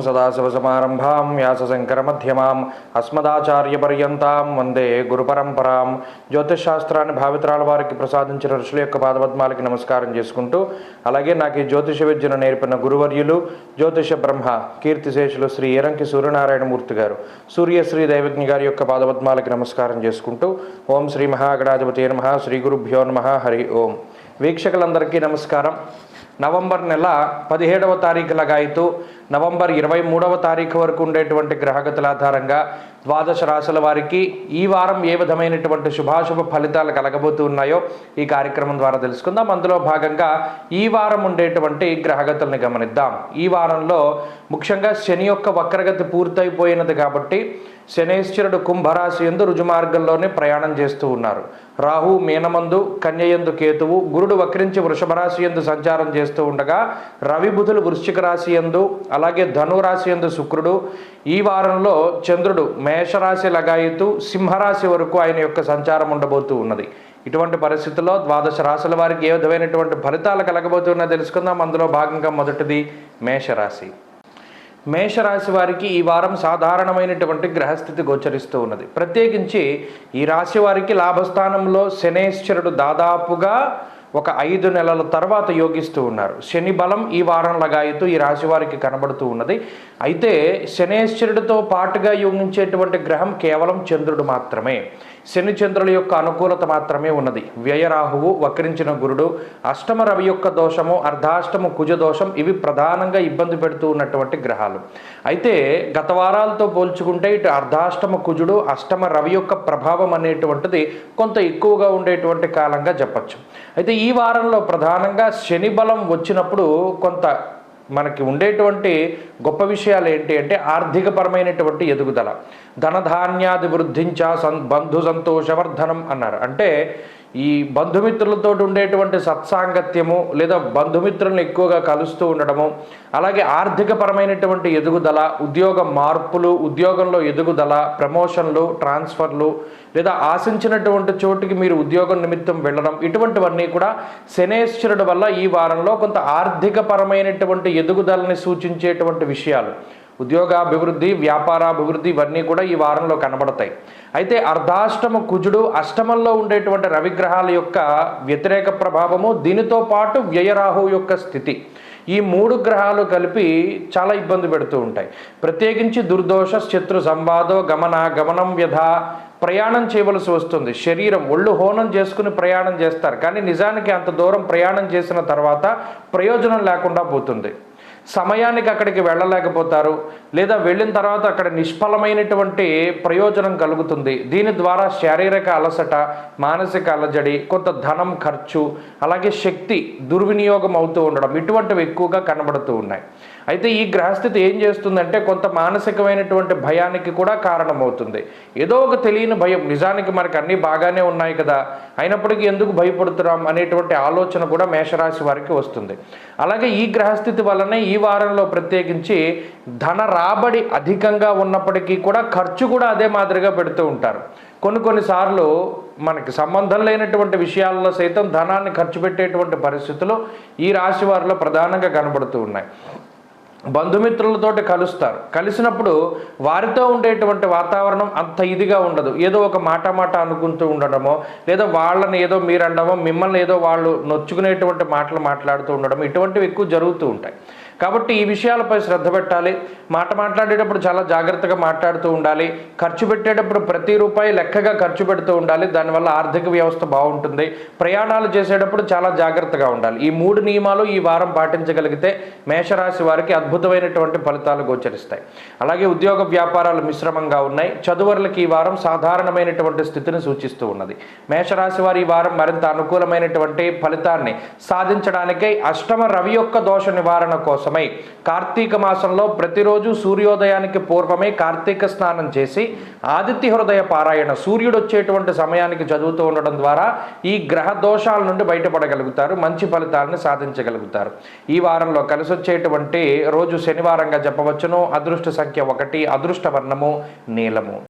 సదాశివసమారంభాం వ్యాసశంకరమధ్యమాం అస్మదాచార్యపర్యంతాం వందే గురుపరంపరాం. జ్యోతిషశాస్త్రాన్ని భావితరాల వారికి ప్రసాదించిన ఋషుల యొక్క పాదపద్మాలకి నమస్కారం చేసుకుంటూ, అలాగే నాకు ఈ జ్యోతిష విద్యను నేర్పిన గురువర్యులు జ్యోతిష బ్రహ్మ కీర్తిశేషులు శ్రీ ఏరంకి సూర్యనారాయణమూర్తి గారు, సూర్యశ్రీ దైవజ్ఞ గారి యొక్క పాదపద్మాలకి నమస్కారం చేసుకుంటూ, ఓం శ్రీ మహాగణాధిపతి నమః, శ్రీ గురుభ్యో నమః, హరి ఓం. వీక్షకులందరికీ నమస్కారం. నవంబర్ నెల 17వ తారీఖు లగాయితూ నవంబర్ 23వ తారీఖు వరకు ఉండేటువంటి గ్రహగతుల ఆధారంగా ద్వాదశ రాశుల వారికి ఈ వారం ఏ విధమైనటువంటి శుభాశుభ ఫలితాలు కలగబోతూ ఉన్నాయో ఈ కార్యక్రమం ద్వారా తెలుసుకుందాం. అందులో భాగంగా ఈ వారం ఉండేటువంటి గ్రహగతుల్ని గమనిద్దాం. ఈ వారంలో ముఖ్యంగా శని యొక్క వక్రగతి పూర్తయిపోయినది కాబట్టి శనేశ్వరుడు కుంభరాశి యందు రుజుమార్గంలోనే ప్రయాణం చేస్తూ ఉన్నారు. రాహు మీనమందు, కన్యయందు కేతువు, గురుడు వక్రించి వృషభ రాశి యందు సంచారం చేస్తూ ఉండగా రవి బుధులు వృశ్చిక రాశి యందు, అలాగే ధనురాశి యందు శుక్రుడు, ఈ వారంలో చంద్రుడు మేషరాశి లగాయితూ సింహరాశి వరకు ఆయన యొక్క సంచారం ఉండబోతూ ఉన్నది. ఇటువంటి పరిస్థితుల్లో ద్వాదశ రాశుల వారికి ఏ విధమైనటువంటి ఫలితాలు కలగబోతున్నా తెలుసుకుందాం. అందులో భాగంగా మొదటిది మేషరాశి. మేషరాశి వారికి ఈ వారం సాధారణమైనటువంటి గ్రహస్థితి గోచరిస్తూ ఉన్నది. ప్రత్యేకించి ఈ రాశి వారికి లాభస్థానంలో శనేశ్వరుడు దాదాపుగా ఒక 5 నెలల తర్వాత యోగిస్తూ ఉన్నారు. శని బలం ఈ వారం లగాయితూ ఈ రాశి వారికి కనబడుతూ ఉన్నది. అయితే శనేశ్వరుడితో పాటుగా యోగించేటువంటి గ్రహం కేవలం చంద్రుడు మాత్రమే. శని చంద్రుల యొక్క అనుకూలత మాత్రమే ఉన్నది. వ్యయరాహువు, వక్రించిన గురుడు, అష్టమ రవి యొక్క దోషము, అర్ధాష్టమ కుజ దోషం, ఇవి ప్రధానంగా ఇబ్బంది పెడుతూ ఉన్నటువంటి గ్రహాలు. అయితే గత వారాలతో పోల్చుకుంటే ఇటు అర్ధాష్టమ కుజుడు, అష్టమ రవి యొక్క ప్రభావం అనేటువంటిది కొంత ఎక్కువగా ఉండేటువంటి కాలంగా చెప్పచ్చు. అయితే ఈ వారంలో ప్రధానంగా శని బలం వచ్చినప్పుడు కొంత మనకి ఉండేటువంటి గొప్ప విషయాలు ఏంటి అంటే ఆర్థికపరమైనటువంటి ఎదుగుదల, ధనధాన్యాది వృద్ధించ బంధు సంతోషవర్ధనం అన్నారు. అంటే ఈ బంధుమిత్రులతో ఉండేటువంటి సత్సాంగత్యము లేదా బంధుమిత్రులను ఎక్కువగా కలుస్తూ ఉండడము, అలాగే ఆర్థికపరమైనటువంటి ఎదుగుదల, ఉద్యోగ మార్పులు, ఉద్యోగంలో ఎదుగుదల, ప్రమోషన్లు, ట్రాన్స్ఫర్లు, లేదా ఆశించినటువంటి చోటుకి మీరు ఉద్యోగం నిమిత్తం వెళ్ళడం, ఇటువంటివన్నీ కూడా శనేశ్వరుడు వల్ల ఈ వారంలో కొంత ఆర్థికపరమైనటువంటి ఎదుగుదలని సూచించేటువంటి విషయాలు, ఉద్యోగాభివృద్ధి, వ్యాపారాభివృద్ధి, ఇవన్నీ కూడా ఈ వారంలో కనబడతాయి. అయితే అర్ధాష్టమ కుజుడు, అష్టమంలో ఉండేటువంటి రవిగ్రహాల యొక్క వ్యతిరేక ప్రభావము, దీనితో పాటు వ్యయరాహు యొక్క స్థితి, ఈ 3 గ్రహాలు కలిపి చాలా ఇబ్బంది పెడుతూ ఉంటాయి. ప్రత్యేకించి దుర్దోష శత్రు సంవాదో గమనం వ్యధ, ప్రయాణం చేయవలసి వస్తుంది. శరీరం ఒళ్ళు హోనం చేసుకుని ప్రయాణం చేస్తారు, కానీ నిజానికి అంత దూరం ప్రయాణం చేసిన తర్వాత ప్రయోజనం లేకుండా పోతుంది. సమయానికి అక్కడికి వెళ్ళలేకపోతారు, లేదా వెళ్ళిన తర్వాత అక్కడ నిష్ఫలమైనటువంటి ప్రయోజనం కలుగుతుంది. దీని ద్వారా శారీరక అలసట, మానసిక అలజడి, కొంత ధనం ఖర్చు, అలాగే శక్తి దుర్వినియోగం అవుతూ ఉండడం, ఇటువంటివి ఎక్కువగా కనబడుతూ ఉన్నాయి. అయితే ఈ గ్రహస్థితి ఏం చేస్తుందంటే కొంత మానసికమైనటువంటి భయానికి కూడా కారణమవుతుంది. ఏదో ఒక తెలియని భయం, నిజానికి మనకు అన్నీ బాగానే ఉన్నాయి కదా, అయినప్పటికీ ఎందుకు భయపడుతున్నాం అనేటువంటి ఆలోచన కూడా మేషరాశి వారికి వస్తుంది. అలాగే ఈ గ్రహస్థితి వల్లనే ఈ వారంలో ప్రత్యేకించి ధన రాబడి అధికంగా ఉన్నప్పటికీ కూడా ఖర్చు కూడా అదే మాదిరిగా పెడుతూ ఉంటారు. కొన్నిసార్లు మనకి సంబంధం లేనటువంటి విషయాల్లో సైతం ధనాన్ని ఖర్చు పెట్టేటువంటి పరిస్థితులు ఈ రాశి వారిలో ప్రధానంగా కనబడుతూ ఉన్నాయి. బంధుమిత్రులతోటి కలుస్తారు, కలిసినప్పుడు వారితో ఉండేటువంటి వాతావరణం అంత ఇదిగా ఉండదు. ఏదో ఒక మాట అనుకుంటూ ఉండడమో, లేదా వాళ్ళని ఏదో మీరు అనడమో, మిమ్మల్ని ఏదో వాళ్ళు నొచ్చుకునేటువంటి మాటలు మాట్లాడుతూ ఉండడం, ఇటువంటివి ఎక్కువ జరుగుతూ ఉంటాయి. కాబట్టి ఈ విషయాలపై శ్రద్ధ పెట్టాలి. మాట్లాడేటప్పుడు చాలా జాగ్రత్తగా మాట్లాడుతూ ఉండాలి. ఖర్చు పెట్టేటప్పుడు ప్రతి రూపాయి లెక్కగా ఖర్చు పెడుతూ ఉండాలి. దానివల్ల ఆర్థిక వ్యవస్థ బాగుంటుంది. ప్రయాణాలు చేసేటప్పుడు చాలా జాగ్రత్తగా ఉండాలి. ఈ 3 నియమాలు ఈ వారం పాటించగలిగితే మేషరాశి వారికి అద్భుతమైనటువంటి ఫలితాలు గోచరిస్తాయి. అలాగే ఉద్యోగ వ్యాపారాలు మిశ్రమంగా ఉన్నాయి. చదువరులకి ఈ వారం సాధారణమైనటువంటి స్థితిని సూచిస్తూ ఉన్నది. మేషరాశి వారి ఈ వారం మరింత అనుకూలమైనటువంటి ఫలితాన్ని సాధించడానికై అష్టమ రవి యొక్క దోష నివారణ కోసం కార్తీక మాసంలో ప్రతిరోజు సూర్యోదయానికి పూర్వమే కార్తీక స్నానం చేసి ఆదిత్య హృదయ పారాయణ, సూర్యుడు వచ్చేటువంటి సమయానికి చదువుతూ ఉండడం ద్వారా ఈ గ్రహ దోషాల నుండి బయటపడగలుగుతారు, మంచి ఫలితాలను సాధించగలుగుతారు. ఈ వారంలో కలిసి వచ్చేటువంటి రోజు శనివారంగా చెప్పవచ్చును. అదృష్ట సంఖ్య 1, అదృష్ట వర్ణము నీలము.